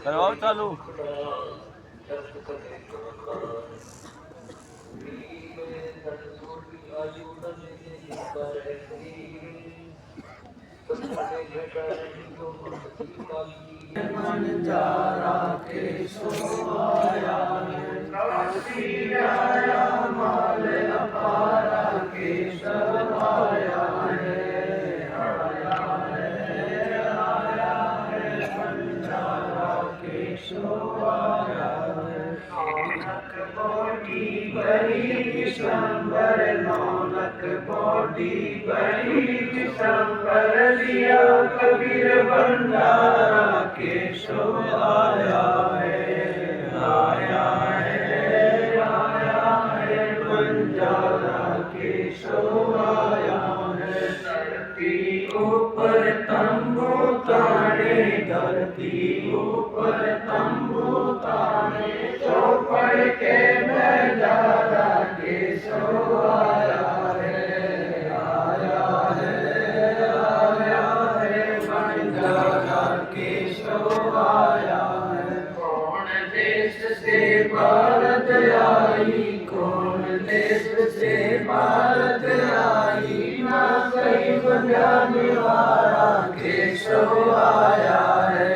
करवाओ चालू। मन जारा के सोया काशी आया माल अपारा के सवाया है बंजारा के सोया नौनक बोटी बड़ी दिसंबर नौनक बोटी बड़ी दिसंबर लिया कबीर भंडारा के सो आया है बंजारा के सो आया है धरती ऊपर तंबू ताने धरती ऊपर तंबू ताने तो पढ़ के बंजारा के सो आया है बंजारा के सो आया है कौन देश से भारत आई कौन देश से भारत आई ना कहीं बंजाने वाला के सो आया है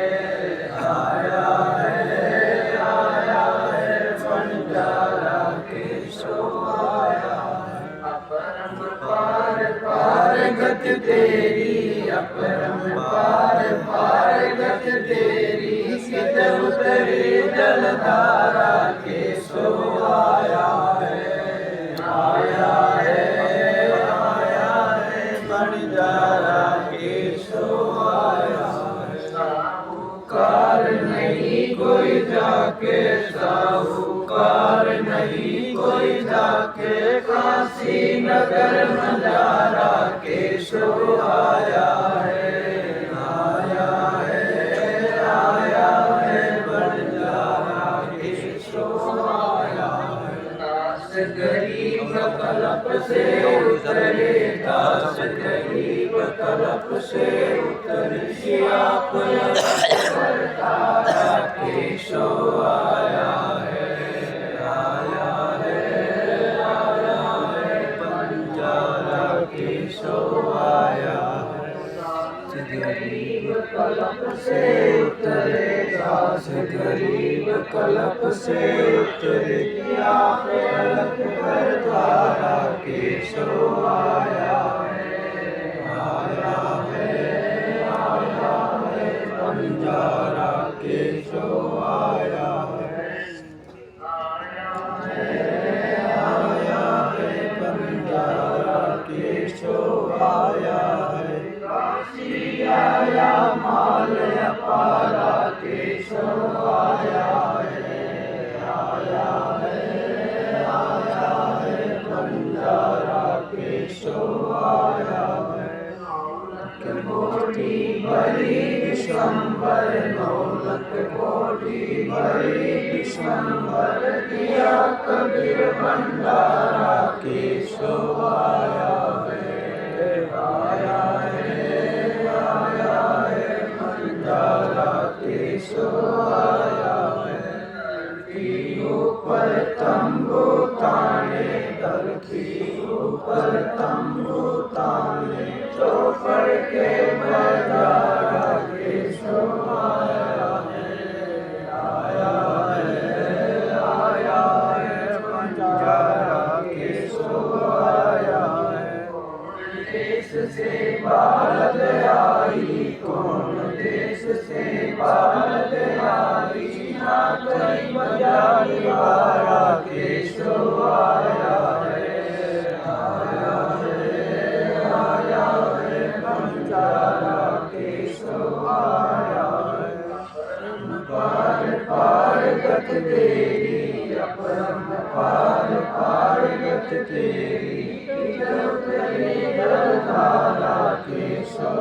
बंजारा के सो आया है अपरंपार पार गत तेरी अपरंपार पार गत तेरी सिद्ध उतरे जलधारा के सो आया है बंजारा के सो आया है साहूकार नहीं कोई जाके साहूकार नहीं कोई जाके काशी नगर बंजारा के सो आया है बंजारा के सो आया है दास गरीब कलप से उतरे दास गरीब कलप से उतरे आप बरतारा के सो आया है बंजारा के सो आया है गरीब कलप से उतरे दास गरीब कलप से उतरे आप बरतारा के सो आया है बंजारा के सो आया है बंजारा के सो आया है काशी आया माल अपारा के सो आया है बंजारा के सो आया है नौलख कोटी बड़ी दिसंबर नौलख कोटी बड़ी दिसंबर दिया कबीर भंडारा के सो आया है बंजारा के सो आया है धरती ऊपर तंबू ताने धरती ऊपर तंबू ताने तो पढ़ के बंजारा के सो आया है बंजारा के सो आया है कौन देश से भारत आई कौन देश से भारत आई ना कहीं बंजाने वाला के सो आया है बंजारा के सो आया है पार पार गत तेरी अपरंपार पार गत तेरी जलधारा के सो